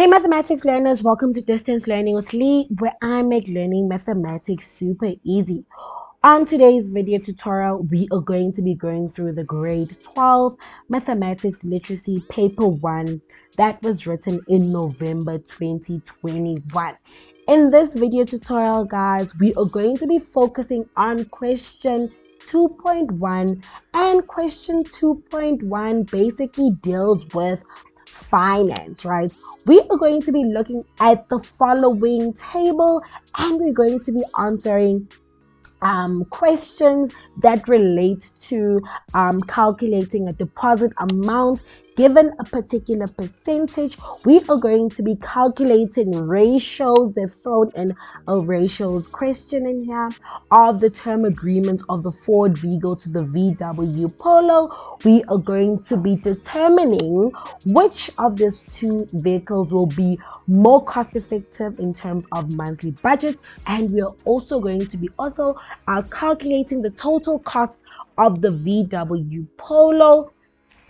Hey mathematics learners, welcome to Distance Learning with Lee, where I make learning mathematics super easy. On today's video tutorial, we are going to be going through the grade 12 mathematics literacy paper 1 that was written in November 2021. In this video tutorial, guys, we are going to be focusing on question 2.1, and question 2.1 basically deals with finance, right? We are going to be looking at the following table, and we're going to be answering questions that relate to calculating a deposit amount given a particular percentage. We are going to be calculating ratios. They've thrown in a ratios question in here of the term agreement of the Ford Vigo to the VW Polo. We are going to be determining which of these two vehicles will be more cost effective in terms of monthly budgets, and we are also going to be calculating the total cost of the VW Polo,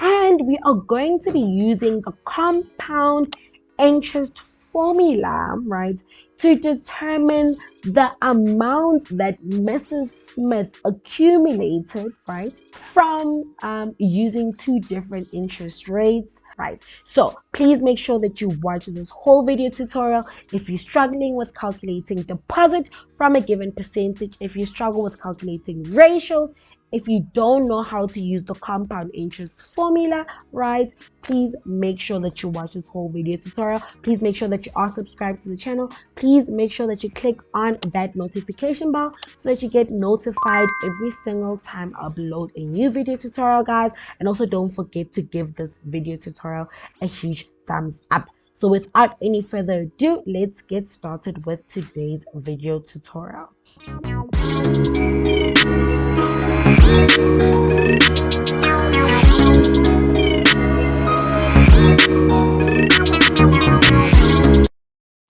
and we are going to be using the compound interest formula, right, to determine the amount that Mrs. Smith accumulated, right, from using two different interest rates, right? So please make sure that you watch this whole video tutorial. If you're struggling with calculating deposit from a given percentage, if you struggle with calculating ratios, if you don't know how to use the compound interest formula, right, please make sure that you watch this whole video tutorial. Please make sure that you are subscribed to the channel. Please make sure that you click on that notification bell so that you get notified every single time I upload a new video tutorial, guys. And also don't forget to give this video tutorial a huge thumbs up. So without any further ado, let's get started with today's video tutorial.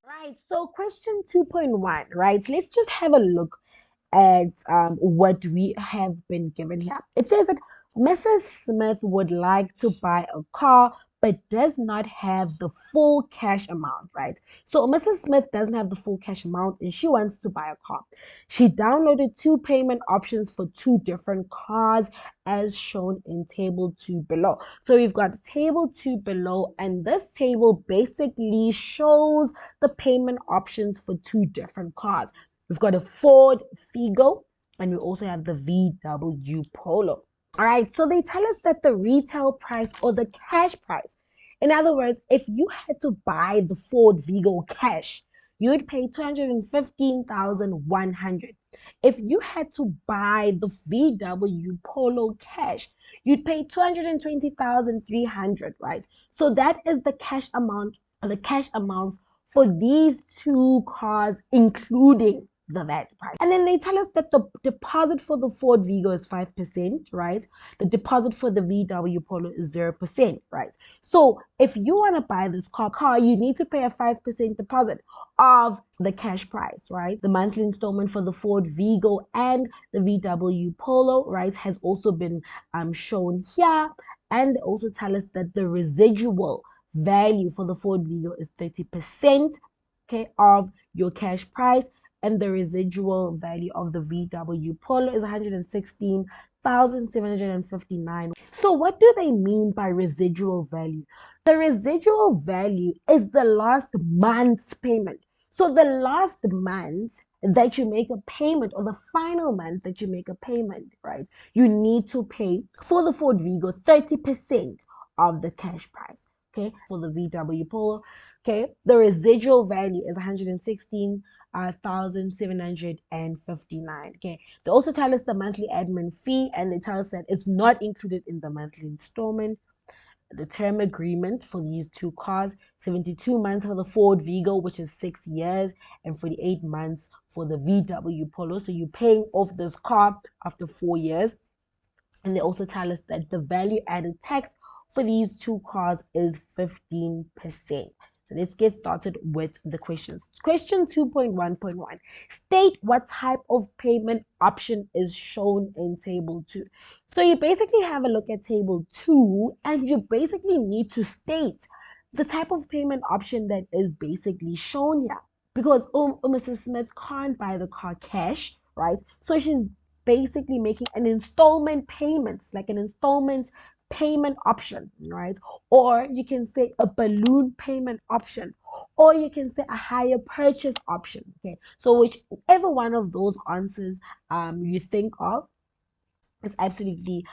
Right, so question 2.1, right? Let's just have a look at what we have been given here. It says that Mrs. Smith would like to buy a car but does not have the full cash amount, right? So Mrs. Smith doesn't have the full cash amount and she wants to buy a car. She downloaded two payment options for two different cars as shown in table 2 below. So we've got table 2 below, and this table basically shows the payment options for two different cars. We've got a Ford Figo, and we also have the VW Polo. All right, so they tell us that the retail price or the cash price, in other words, if you had to buy the Ford Vigo cash, you'd pay 215,100. If you had to buy the VW Polo cash, you'd pay 220,300, right? So that is the cash amount, or the cash amounts for these two cars, including the VAT price. And then they tell us that the deposit for the Ford Vigo is 5%, right? The deposit for the VW Polo is 0%, right? So if you want to buy this car, you need to pay a 5% deposit of the cash price, right? The monthly installment for the Ford Vigo and the VW Polo, right, has also been shown here. And they also tell us that the residual value for the Ford Vigo is 30%, okay, of your cash price, and the residual value of the VW Polo is 116,759. So what do they mean by residual value? The residual value is the last month's payment. So the last month that you make a payment, or the final month that you make a payment, right, you need to pay for the Ford Vigo 30% of the cash price. Okay, for the VW Polo, okay, the residual value is 116,759. Okay, they also tell us the monthly admin fee, and they tell us that it's not included in the monthly installment. The term agreement for these two cars, 72 months for the Ford Vigo, which is 6 years, and 48 months for the VW Polo. So you're paying off this car after 4 years. And they also tell us that the value added tax for these two cars is 15%. So let's get started with the questions. Question 2.1.1. State what type of payment option is shown in table 2. So you basically have a look at table 2, and you basically need to state the type of payment option that is basically shown here, because Mrs. Smith can't buy the car cash, right? So she's basically making an installment payments, like an installment payment option, right? Or you can say a balloon payment option, or you can say a higher purchase option. Okay, so whichever one of those answers you think of, it's absolutely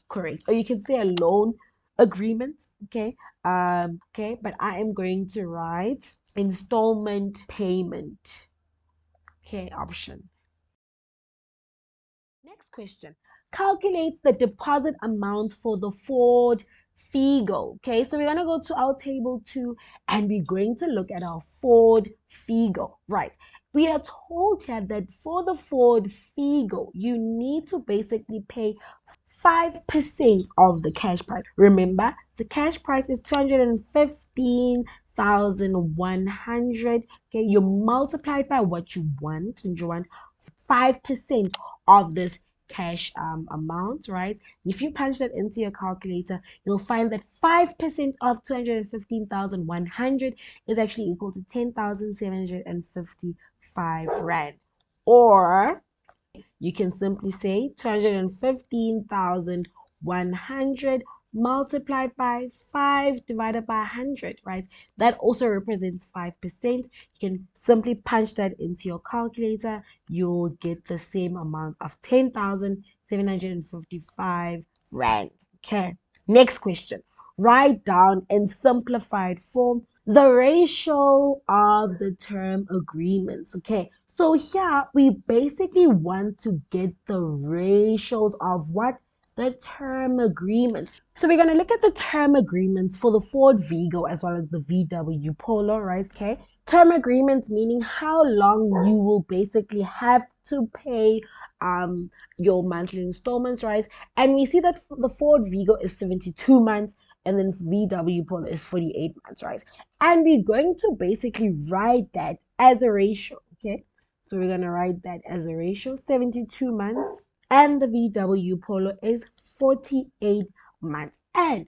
correct. Or you can say a loan agreement. Okay, okay, but I am going to write installment payment, okay, option. Next question. Calculate the deposit amount for the Ford Figo. Okay, so we're going to go to our table 2 and we're going to look at our Ford Figo. Right. We are told here that for the Ford Figo, you need to basically pay 5% of the cash price. Remember, the cash price is 215,100. Okay, you multiply it by what you want, and you want 5% of this cash amount, right? If you punch that into your calculator, you'll find that 5% of 215,100 is actually equal to 10,755 rand. Or you can simply say 215,100 multiplied by 5 divided by 100, right? That also represents 5%. You can simply punch that into your calculator. You'll get the same amount of 10,755 rand. Okay. Next question. Write down in simplified form the ratio of the term agreements. Okay, so here we basically want to get the ratios of what? The term agreement. So we're going to look at the term agreements for the Ford Vigo as well as the VW Polo, right? Okay, term agreements meaning how long you will basically have to pay your monthly installments, right? And we see that the Ford Vigo is 72 months and then VW Polo is 48 months, right? And we're going to basically write that as a ratio, okay? So we're going to write that as a ratio, 72 months, and the VW Polo is 48 months. And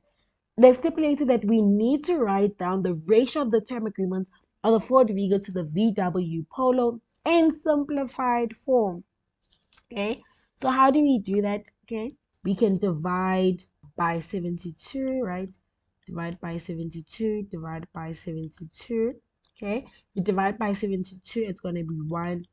they've stipulated that we need to write down the ratio of the term agreements of the Ford Vigo to the VW Polo in simplified form. Okay, so how do we do that? Okay, we can divide by 72, right? Divide by 72, divide by 72. Okay, you divide by 72, it's going to be 1,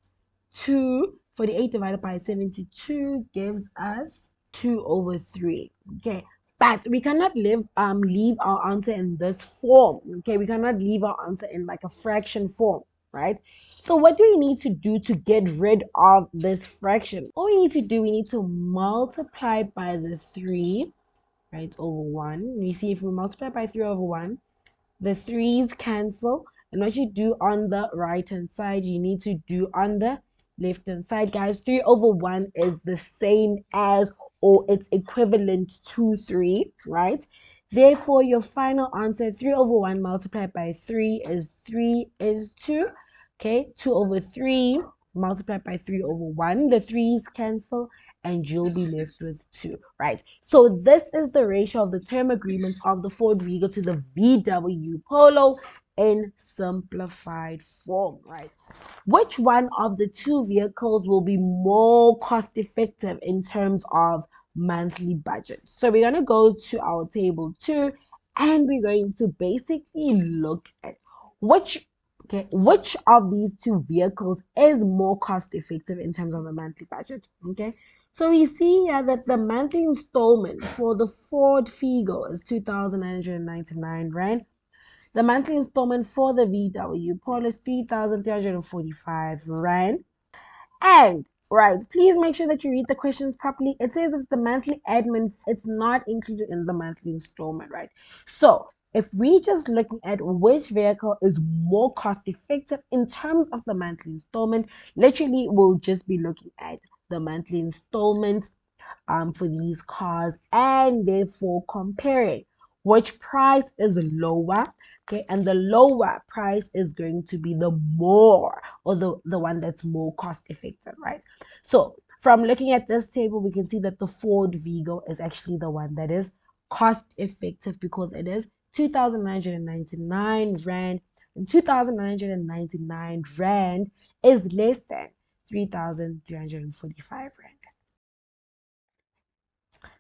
2. 48 divided by 72 gives us 2 over 3. Okay, but we cannot leave our answer in this form. Okay, we cannot leave our answer in like a fraction form, right? So what do we need to do to get rid of this fraction? All we need to do, we need to multiply by the 3, right, over 1. You see, if we multiply by 3 over 1, the 3's cancel. And what you do on the right hand side, you need to do on the left hand side, guys. 3 over 1 is the same as, or it's equivalent to 3, right? Therefore, your final answer, 3 over 1 multiplied by 3 is 2. Okay, 2 over 3 multiplied by 3 over 1. The 3's cancel and you'll be left with 2, right? So this is the ratio of the term agreements of the Ford Vigo to the VW Polo in simplified form, right? Which one of the two vehicles will be more cost effective in terms of monthly budget? So we're going to go to our table 2 and we're going to basically look at which of these two vehicles is more cost effective in terms of the monthly budget. Okay, so we see here that the monthly installment for the Ford Figo is 2,999 rand. The monthly installment for the VW Polo is 3,345 rand. And right, please make sure that you read the questions properly. It says that the monthly admin, it's not included in the monthly installment, right? So if we just looking at which vehicle is more cost effective in terms of the monthly installment, literally we'll just be looking at the monthly installment for these cars and therefore comparing which price is lower. Okay, and the lower price is going to be the more, or the one that's more cost effective, right? So from looking at this table, we can see that the Ford Vigo is actually the one that is cost effective because it is 2,999 rand, and 2,999 rand is less than 3,345 rand.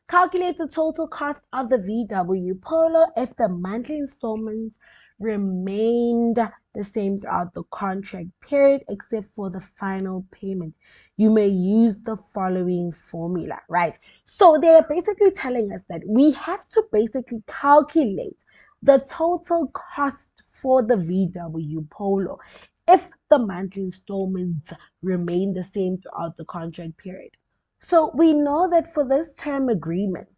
Calculate the total cost of the VW Polo if the monthly installments remained the same throughout the contract period except for the final payment. You may use the following formula, right? So they're basically telling us that we have to basically calculate the total cost for the VW Polo if the monthly installments remain the same throughout the contract period. So we know that for this term agreement,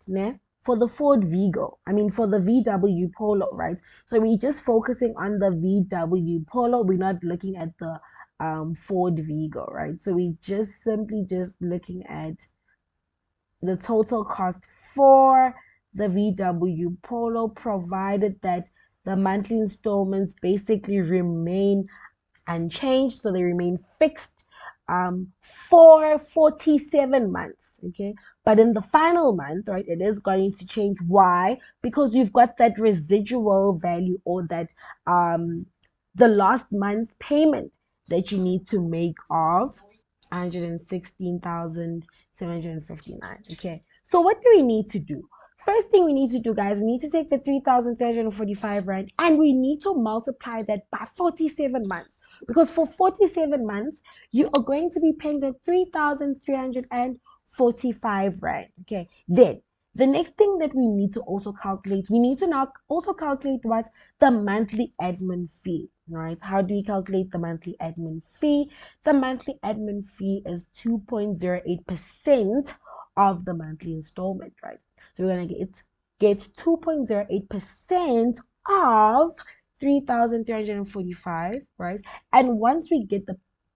for the Ford Vigo, for the VW Polo, right? So we're just focusing on the VW Polo. We're not looking at the Ford Vigo, right? So we just simply just looking at the total cost for the VW Polo, provided that the monthly installments basically remain unchanged, so they remain fixed for 47 months. Okay, but in the final month, right, it is going to change. Why? Because you've got that residual value, or that the last month's payment that you need to make of 116,759. Okay, so what do we need to do? First thing we need to do, guys, we need to take the 3,345 rand and we need to multiply that by 47 months. Because for 47 months, you are going to be paying the 3,345 rand. Okay, then the next thing that we need to also calculate, we need to now also calculate what the monthly admin fee, right? How do we calculate the monthly admin fee? The monthly admin fee is 2.08% of the monthly installment, right? So we're going to get 2.08% of 3,345, right? And once we get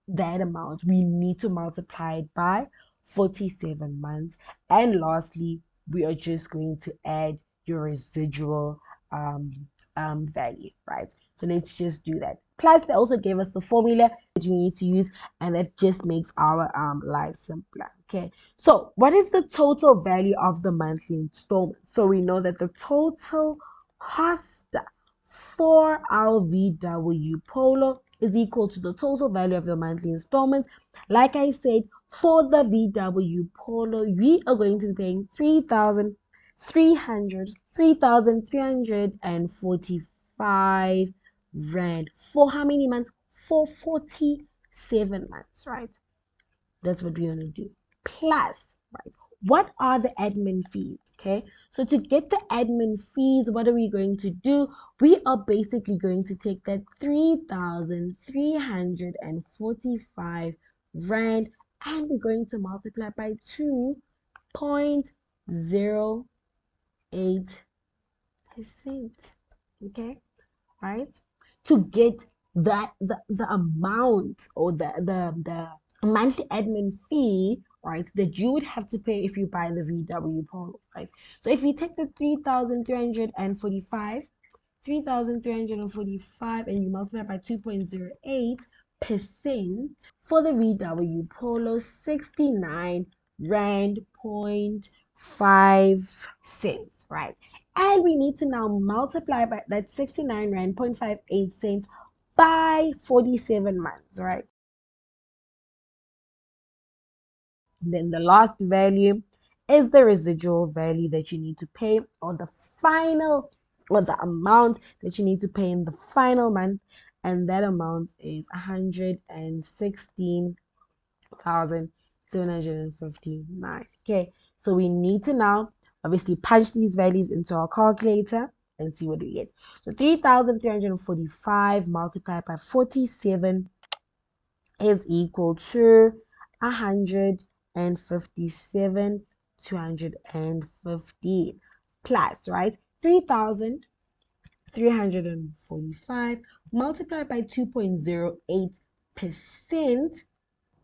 that amount, we need to multiply it by 47 months. And lastly, we are just going to add your residual value, right? So let's just do that. Plus, they also gave us the formula that we need to use, and that just makes our life simpler. Okay, so what is the total value of the monthly installment? So we know that the total cost for our VW Polo is equal to the total value of the monthly installments. Like I said, for the VW Polo, we are going to be paying 3,345 rand for how many months? For 47 months, right? That's what we're going to do. Plus, right, what are the admin fees? Okay, so to get the admin fees, what are we going to do? We are basically going to take that 3,345 rand and we're going to multiply by 2.08%. Okay, right? To get the amount, or the monthly admin fee, right, that you would have to pay if you buy the VW Polo, right? So if you take the 3,345 and you multiply by 2.08% for the VW Polo, 69 rand point 5 cents, right? And we need to now multiply by that 69 rand 0.58 cents by 47 months, right? Then the last value is the residual value that you need to pay, or the final, or the amount that you need to pay in the final month, and that amount is 116,759. Okay, so we need to now obviously punch these values into our calculator and see what we get. So 3,345 multiplied by 47 is equal to 157,215 plus, right? 3,345 multiplied by 2.08%,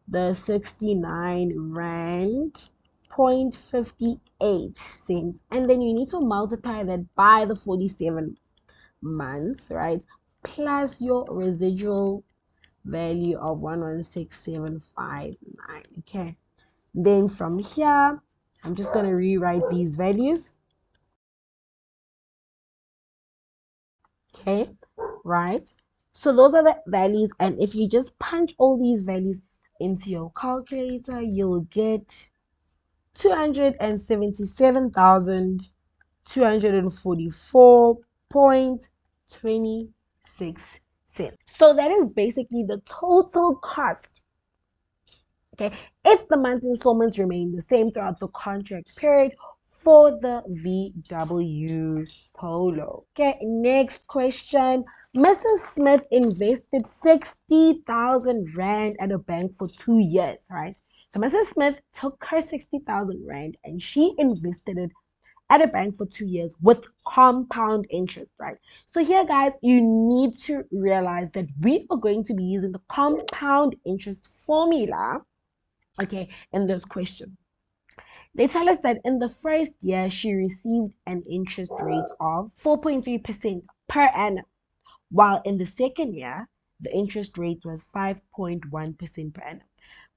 the 69 rand 0.58 cents, and then you need to multiply that by the 47 months, right? Plus your residual value of 116,759. Okay, then from here I'm just going to rewrite these values. Okay, right? So those are the values, and if you just punch all these values into your calculator, you'll get 277,244.26 cents. So that is basically the total cost. Okay, if the monthly installments remain the same throughout the contract period for the VW Polo. Okay, next question. Mrs. Smith invested 60,000 Rand at a bank for 2 years, right? So Mrs. Smith took her 60,000 Rand and she invested it at a bank for 2 years with compound interest, right? So here, guys, you need to realize that we are going to be using the compound interest formula, okay, in this question. They tell us that in the first year, she received an interest rate of 4.3% per annum, while in the second year, the interest rate was 5.1% per annum.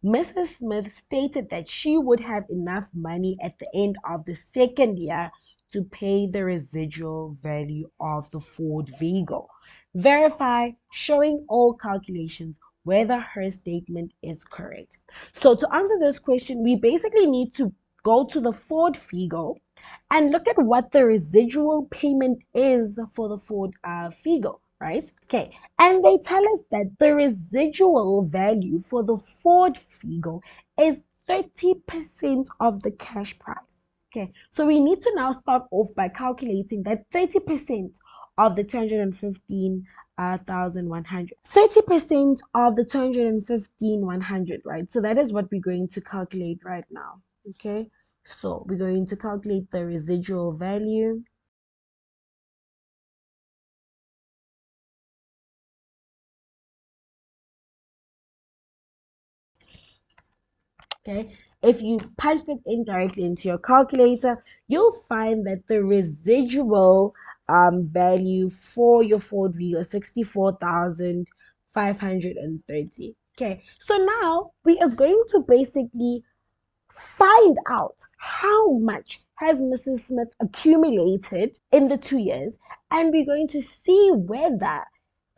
Mrs. Smith stated that she would have enough money at the end of the second year to pay the residual value of the Ford Vigo. Verify showing all calculations whether her statement is correct. So to answer this question, we basically need to go to the Ford Figo and look at what the residual payment is for the Ford Figo, right? Okay, and they tell us that the residual value for the Ford Figo is 30% of the cash price. Okay, so we need to now start off by calculating that 30% of the 215,100. 30% of the 215,100, right? So that is what we're going to calculate right now. Okay, so we're going to calculate the residual value. Okay, if you punch it in directly into your calculator, you'll find that the residual value for your Ford Vigo is 64,530. Okay, so now we are going to basically find out how much has Mrs. Smith accumulated in the 2 years, and we're going to see whether,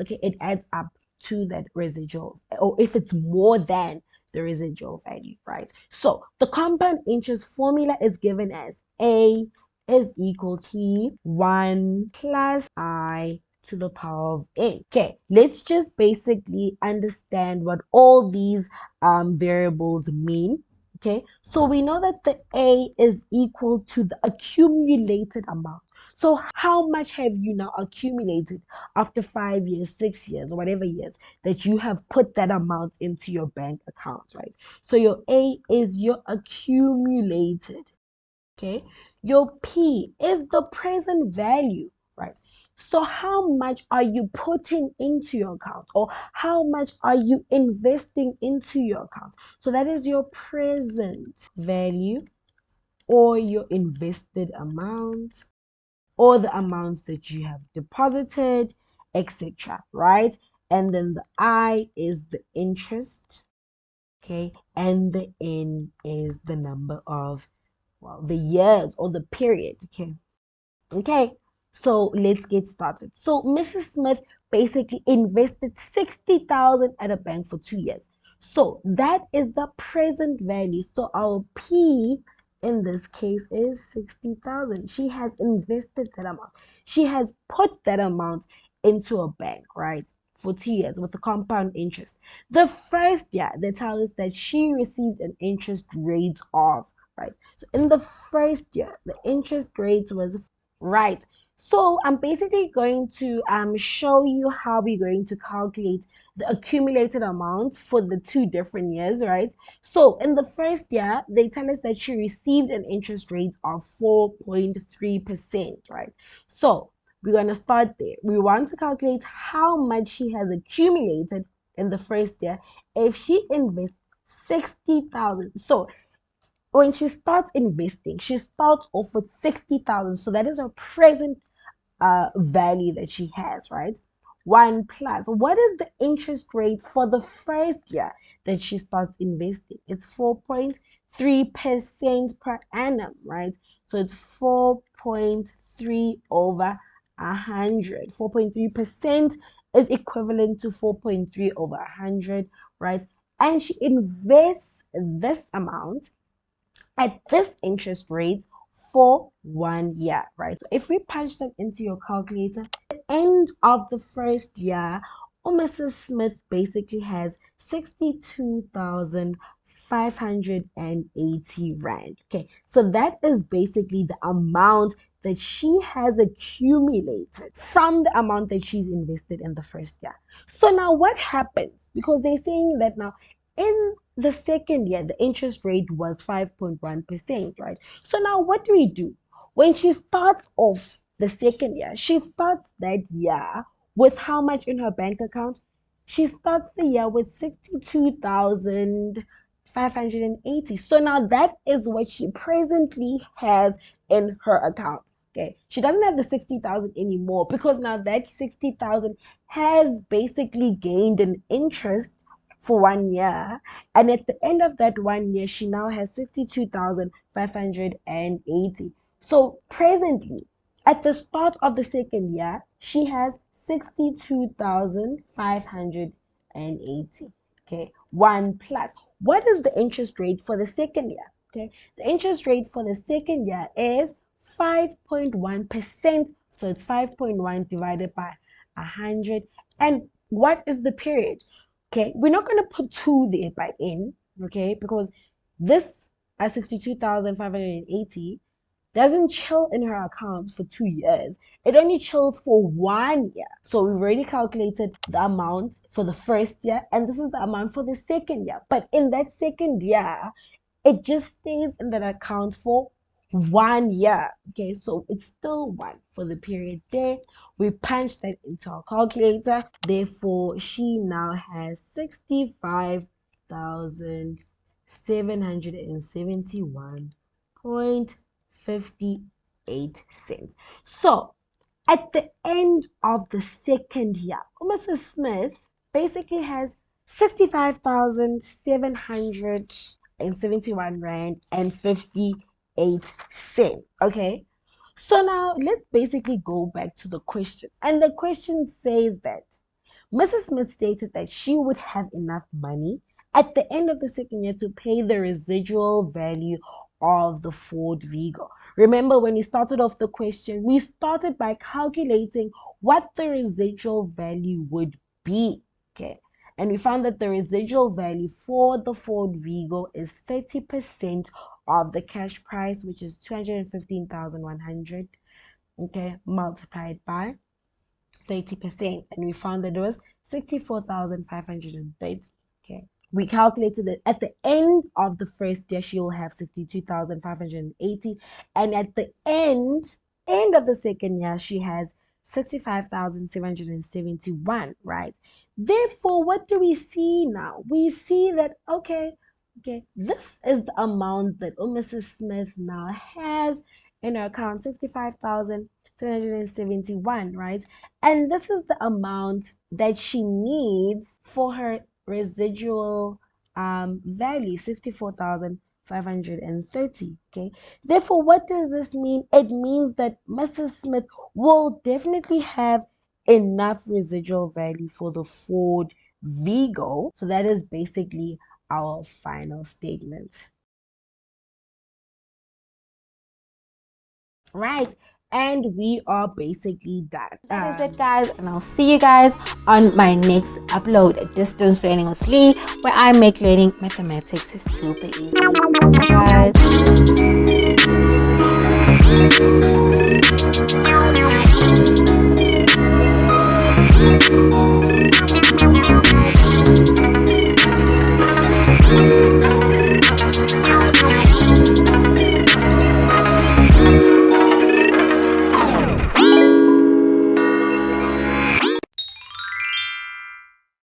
okay, it adds up to that residual, or if it's more than the residual value, right? So the compound interest formula is given as A is equal to 1 plus I to the power of n. Okay, let's just basically understand what all these variables mean. Okay, so we know that the A is equal to the accumulated amount. So how much have you now accumulated after 5 years, 6 years, or whatever years that you have put that amount into your bank account, right? So your A is your accumulated. Okay, your P is the present value, right? So how much are you putting into your account, or how much are you investing into your account? So that is your present value, or your invested amount, or the amounts that you have deposited, etc., right? And then the I is the interest, okay, and the N is the number of, well, the years or the period. Okay, so let's get started. So Mrs. Smith basically invested 60,000 at a bank for 2 years. So that is the present value. So our P in this case is 60,000. She has invested that amount. She has put that amount into a bank, right? For 2 years with a compound interest. The first year, they tell us that she received an interest rate of, right? So in the first year, the interest rate was, right. So I'm basically going to show you how we're going to calculate the accumulated amount for the 2 different years, right? So in the first year, they tell us that she received an interest rate of 4.3%, right? So we're going to start there. We want to calculate how much she has accumulated in the first year if she invests 60,000. So when she starts investing, she starts off with 60,000. So that is her present value that she has, right? One plus, what is the interest rate for the first year that she starts investing? It's 4.3% per annum, right? So it's 4.3 over 100. 4.3% is equivalent to 4.3 over 100, right? And she invests this amount at this interest rate for 1 year, right? So if we punch that into your calculator, at the end of the first year, Mrs. Smith basically has 62,580 rand. Okay, so that is basically the amount that she has accumulated from the amount that she's invested in the first year. So now what happens? Because they're saying that now in the second year, the interest rate was 5.1%, right? So now what do we do? When she starts off the second year, she starts that year with how much in her bank account? She starts the year with 62,580. So now that is what she presently has in her account. Okay, she doesn't have the 60,000 anymore because now that 60,000 has basically gained an interest for 1 year, and at the end of that 1 year she now has 62,580. So presently at the start of the second year she has 62,580. Okay, one plus what is the interest rate for the second year? Okay, the interest rate for the second year is 5.1%. So it's 5.1 divided by 100. And what is the period? Okay, we're not going to put 2 there by n, okay, because this 62,580 doesn't chill in her account for 2 years. It only chills for 1 year. So we've already calculated the amount for the first year, and this is the amount for the second year. But in that second year, it just stays in that account for 1 year. Okay, so it's still 1 for the period there. We punch that into our calculator. Therefore, she now has 65,771.58 cents. So at the end of the second year, Mrs. Smith basically has 65,771 rand and 58 cents. Okay, so now let's basically go back to the question, and the question says that Mrs. Smith stated that she would have enough money at the end of the second year to pay the residual value of the Ford Vigo. Remember, when we started off the question, we started by calculating what the residual value would be. Okay, and we found that the residual value for the Ford Vigo is 30% of the cash price, which is 215,100. Okay, multiplied by 30%, and we found that it was 64,530. Okay, we calculated that at the end of the first year she will have 62,580, and at the end of the second year she has 65,771, right? Therefore, what do we see now? We see that okay, this is the amount that Mrs. Smith now has in her account, 65,771, right? And this is the amount that she needs for her residual value, 64,530. Okay, therefore what does this mean? It means that Mrs. Smith will definitely have enough residual value for the Ford Vigo. So that is basically our final statement. Right, and we are basically done. That is it, guys, and I'll see you guys on my next upload at Distance Learning with Lee, where I make learning mathematics super easy. Bye, guys.